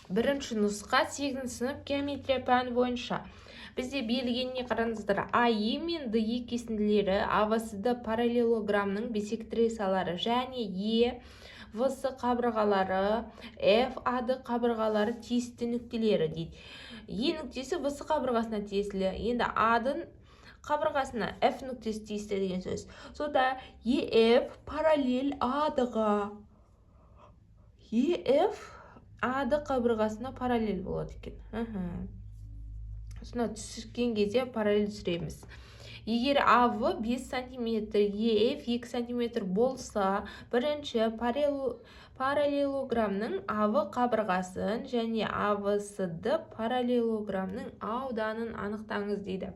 Бірінші нұсқа 8 сынып геометрия пәні бойынша. Бізде берілгеніне қараңыздар. АИ мен ДИ кесінділері АВСД параллелограммның бисектрисалары және ВС қабырғалары, АД қабырғалары тиісті нүктелері дейді. нүктесі ВС қабырғасына тиесілі. Енді АДың қабырғасына F нүктесі тиісті деген сөз. Сонда ЕФ параллель АДға. ЕФ АД қабырғасына параллель болады екен. Сонда түскен кезде параллель түсіреміз. Егер АВ 5 см, ЕФ 2 см болса, бірінші параллелограммның АВ қабырғасын және АВСД параллелограммның ауданын анықтаңыз дейді.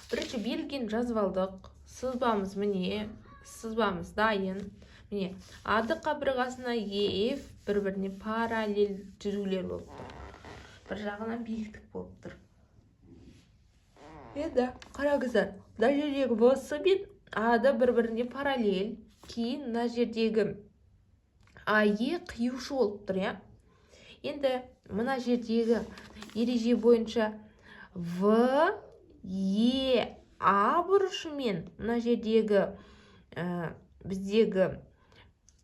Бірінші берілген жазып алдық. Сызбамыз міне, сызбамыз дайын. Міне, АД қабырғасына ЕФ бір-біріне параллель түзулер болып тұр. Бір жағынан биіктік болып тұр. Енді қараңыздар, мына жердегі ВС мен АД бір-біріне параллель. Кейін мына жердегі АЕ қиюшы болып тұр, иә. Енді мына жердегі ереже бойынша ВЕА бұрышы мен мына жердегі біздегі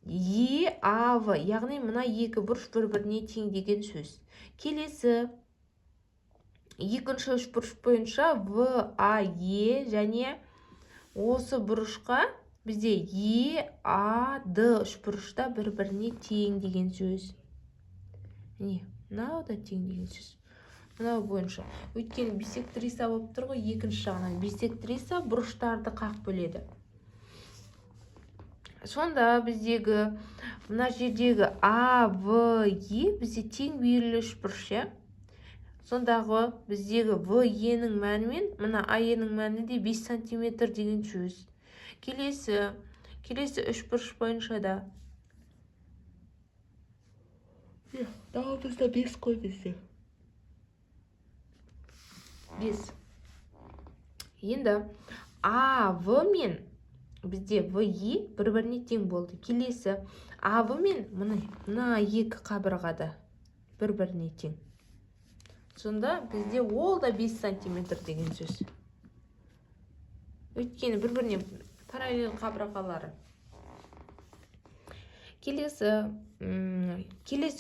ЕАВ, яғни мына екі бұрыш бір-біріне тең деген сөз. Келесі екінші үшбұрыш бойынша ВАЕ және осы бұрышқа бізде ЕАД үшбұрышта бір-біріне тең деген сөз. Мынау да тең деген сөз. Мынау бойынша. Өйткені бисектриса болып тұр ғой, екінші жағынан. Бисектриса бұрыштарды қақ бөледі. Сонда біздегі мына жердегі АВЕ бізде тең бүйірлі үшбұрыш. Сондағы біздегі ВЕ-нің мәні мен мына АЕ-нің мәні де 5 см деген сөз. Келесі үшбұрыш бойынша да. Дауымызда 5 қой бізде. 5. Енді АВ мен бізде ВЕ бір-біріне тең болды. Келесі АВ мен мына екі қабырғада бір-біріне тең. Сонда бізде ол да 5 см деген сөз. Өйткені бір-біріне параллель қабырғалары. Келесі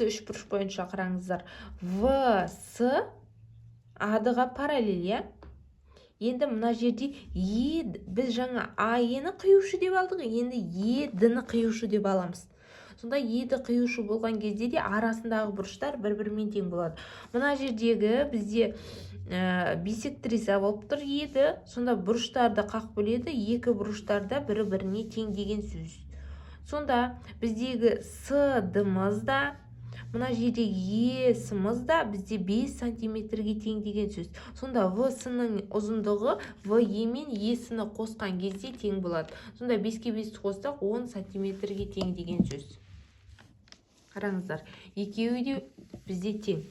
үшбұрыш бойынша қараңыздар. ВС АД-ға параллель. Енді мына жерде біз жаңа АЕ-ні қиюшы деп алдық, енді ЕД-ні қиюшы деп аламыз. Сонда еді қиюшы болған кезде де арасындағы бұрыштар бір-бірімен тең болады. Мына жердегі бізде бисектриса болып тұр еді. Сонда бұрыштарды қақ бөледі, екі бұрыштарда бір-біріне тең деген сөз. Сонда біздегі СД-мыз да, мына жердегі ЕС-мыз да бізде 5 см-ге тең деген сөз. Сонда ВС-ның ұзындығы ВЕ мен ЕС-ні қосқан кезде тең болады. Сонда 5-ке 5 қоссақ 10 см-ге тең деген сөз. Қараңыздар, екеуі де бізде тең.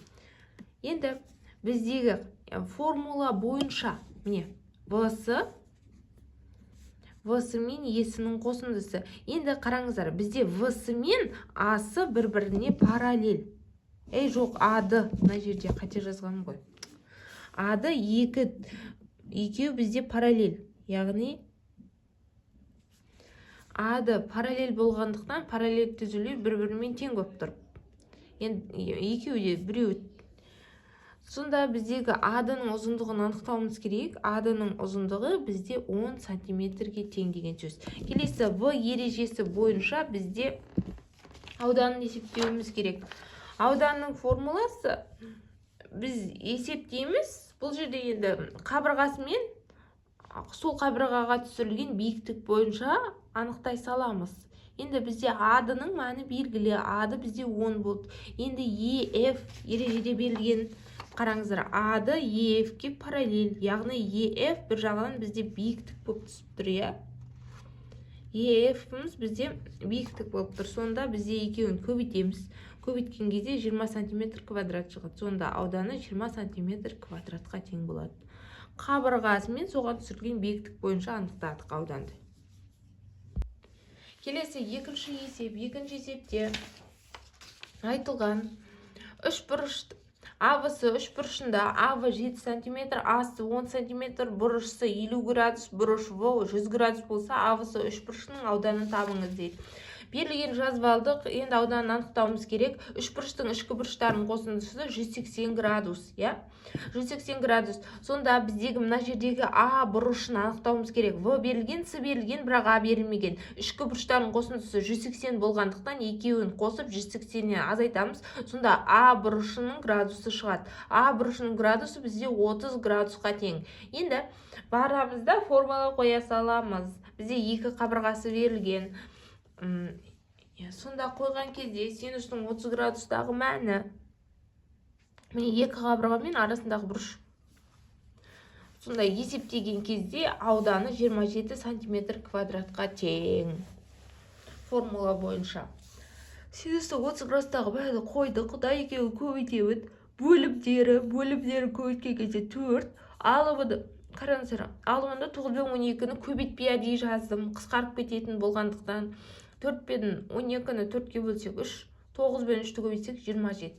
Енді біздегі формула бойынша, міне, ВС мен ЕС-нің қосындысы. Енді қараңыздар, бізде ВС мен АС бір-біріне параллель. Жоқ, АД, мына жерде қате жазғаным ғой. АД екеу бізде параллель. Яғни АД параллель болғандықтан параллель түзілу бір-бірімен тең болып тұр. Енді екеу де біреу. Сонда біздегі АД-ның ұзындығын анықтауымыз керек. АД-ның ұзындығы бізде 10 см-ге тең деген сөз. Келесі В ережесі бойынша бізде ауданын есептеуіміз керек. Ауданның формуласы біз есептейміз. Бұл жерде енді қабырғасымен сол қабырғаға түсірілген биіктік бойынша анықтай саламыз. Енді бізде АД-ның мәні белгілі. АД бізде 10 болды. Енді ЕФ ережеде берілген. Қараңыздар, АД ЕФ-ке параллель. Яғни ЕФ бір жағынан бізде биіктік болып түсіп тұр. ЕФ-іміз бізде биіктік болып тұр. Сонда бізде екеуін көбейтеміз. Көбейткен кезде 20 см квадрат шығады. Сонда ауданы 20 см квадратқа тең болады. Қабырғасымен соған түсірілген биіктік бойынша анықтадық ауданды. Келесі екінші есеп. Екінші есепте айтылған үшбұрыш АВ-сы үшбұрышында АВ 7 см, АСы 10 см, бұрышсы 50 градус, бұрыш В 100 градус болса, АВ-сы үшбұрышының ауданын табыңыз дейді. Берілген жазып алдық, енді ауданын анықтауымыз керек. Үшбұрыштың ішкі бұрыштарының қосындысы 180 градус, иә? 180 градус. Сонда біздегі мына жердегі А бұрышын анықтауымыз керек. В берілген, С берілген, бірақ А берілмеген. Ішкі бұрыштарының қосындысы 180 болғандықтан екеуін қосып 180-нен азайтамыз. Сонда А бұрышының градусы шығады. А бұрышының градусы бізде 30 градусқа тең. Енді барамыз да формула қоя саламыз. Бізде екі қабырғасы берілген. Сонда қойған кезде синустың 30 градустағы мәні міне екі қабырға мен арасындағы бұрыш. Сонда есептеген кезде ауданы 27 см квадратқа тең. Формула бойынша. Синусты 30 градустағы мәні қойдық. Құда екеуі көбейтемін. Бөлімдері көбейткен кезде 4. Алымды қараңыздар. Алымында 9 пен 12-ні көбейтпей әдейі жаздым. Қысқарып кететін болғандықтан. 4 пен 12-ні 4-ке бөлсек 3, 9 пен 3-ті көбейтсек 27.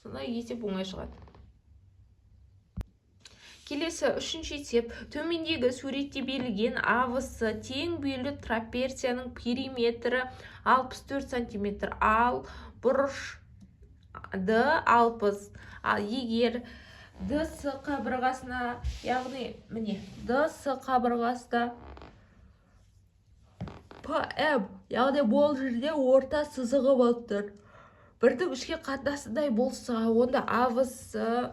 Сонда есеп оңай шығады. Келесі үшінші есеп. Төмендегі суретте берілген АВ-сы тең бөлі трапеция-ның периметрі 64 см. Ал бұрыш Д 60. Ал егер ДС қабырғасына, яғни міне ДС қабырғасында ПМ, яғни бұл жерде орта сызығы болып тұр. Бірдің үшке қатынасындай болса, онда АВ-сы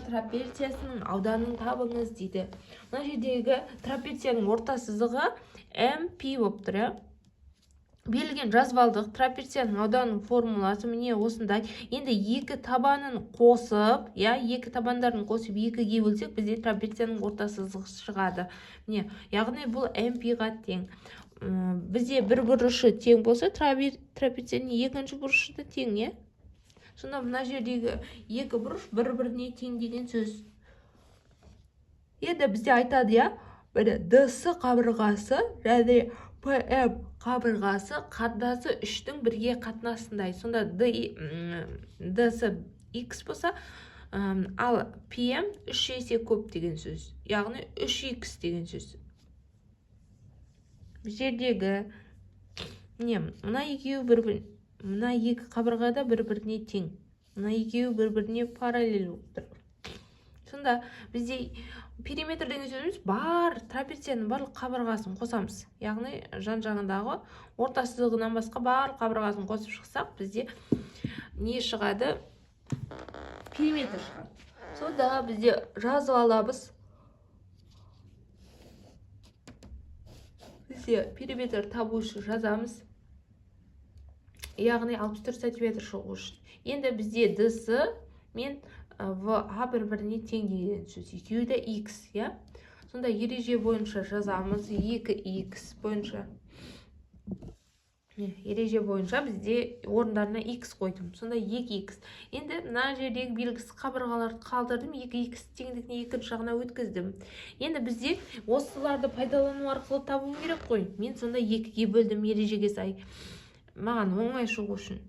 трапециясының ауданын табыңыз дейді. Мына жердегі трапецияның орта сызығы МП болып тұр, иә? Берілген жазып алдық. Трапецияның ауданының формуласы міне осындай. Енді екі табанын қосып, екі табандарын қосып екіге бөлсек, бізде трапецияның орта сызығы шығады. Міне, яғни бұл МП-ға тең. Бізде бір бұрышы тең болса, трапецияның екінші бұрышы да тең, иә? Сонда мына жердегі екі бұрыш бір-біріне тең деген сөз. Енді бізде айтады, иә? ДС қабырғасы және ПМ қабырғасы қатынасы 3-тің бірге қатынасындай. Сонда ДС X болса, ал ПМ 3 есе көп деген сөз. Яғни 3X деген сөз. Жердегі мына екі қабырғада бір-біріне тең. Мына екеуі бір-біріне параллель болып тұр. Сонда бізде периметр деген сөзіміз бар трапецияның барлық қабырғасын қосамыз. Яғни жан-жағындағы орта сызығынан басқа барлық қабырғасын қосып шықсақ, бізде не шығады? Периметр шығады. Сонда бізде жазып аламыз. Бізде периметр табу үшін жазамыз. Яғни 64 см шығу үшін. Енді бізде ДС мен ВА бір-біріне тең деген сөз. Екеуі де X, иә? Сонда ереже бойынша жазамыз. 2X бойынша. Ереже бойынша бізде орындарына X қойдым. Сонда 2X. Енді мына жердегі белгісіз қабырғаларды қалдырдым. 2X теңдігіне екінші жағына өткіздім. Енді бізде осыларды пайдалану арқылы табу керек қой. Мен сонда 2-ге бөлдім ережеге сай. Маған оңай шығу үшін.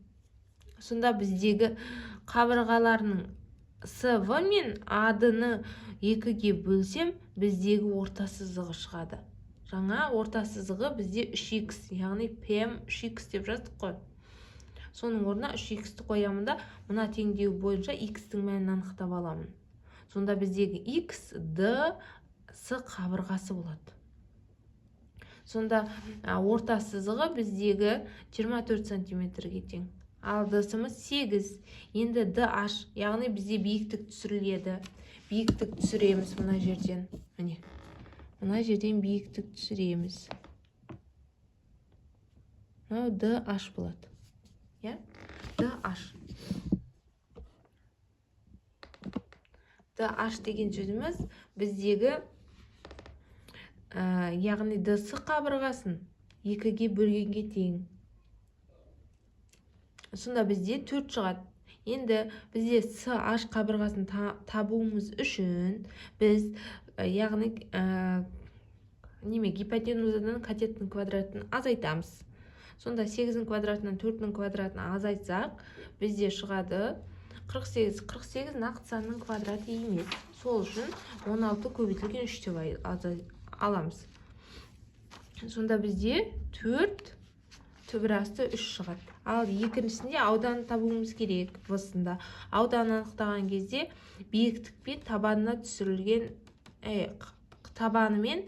Сонда біздегі қабырғаларының СВ мен АД-ны 2-ге бөлсем, біздегі орта сызығы шығады. Жаңа орта сызығы бізде 3X, яғни ПМ 3X деп жаздық қой. Соның орнына 3X-ті қоямын да, мына теңдеу бойынша X-тің мәнін анықтап аламын. Сонда біздегі X, D, С қабырғасы болады. Сонда орта сызығы біздегі 24 см-ге тең. Ал ДС-іміз 8. Енді DH, яғни бізде биіктік түсіріледі. Биіктік түсіреміз мына жерден. Міне. Мына жерден биіктік түсіреміз. Мынау DH болады. Я? DH. DH деген сөзіміз біздегі яғни ДС қабырғасын 2-ге бөлгенге тең. Сонда бізде 4 шығады. Енді бізде CH қабырғасын табуымыз үшін біз яғни гипотенузадан катеттің квадратын азайтамыз. Сонда 8-дің квадратынан 4-дің квадратын азайтсақ, бізде шығады 48. 48 нақты санның квадраты емес. Сол үшін 16 көбейтілген 3 деп аламыз. Сонда бізде 4 түбір асты 3 шығады. Ал екіншісінде ауданын табуымыз керек. Высында ауданын анықтаған кезде биіктік пен табанына түсірілген табанымен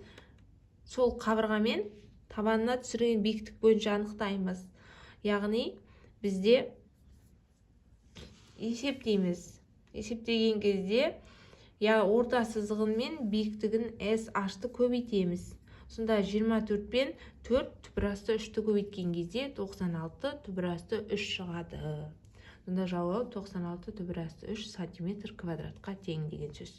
сол қабырғамен табанына түсірген биіктік бойынша анықтаймыз. Яғни бізде есептейміз. Есептеген кезде орта сызығын мен биіктігін SH-ты көбейтеміз. Сонда 24 пен 4 түбір асты 3-ті көбейткен кезде 96 түбір асты 3 шығады. Сонда жауап 96 түбір асты 3 сантиметр квадратқа тең деген сөз.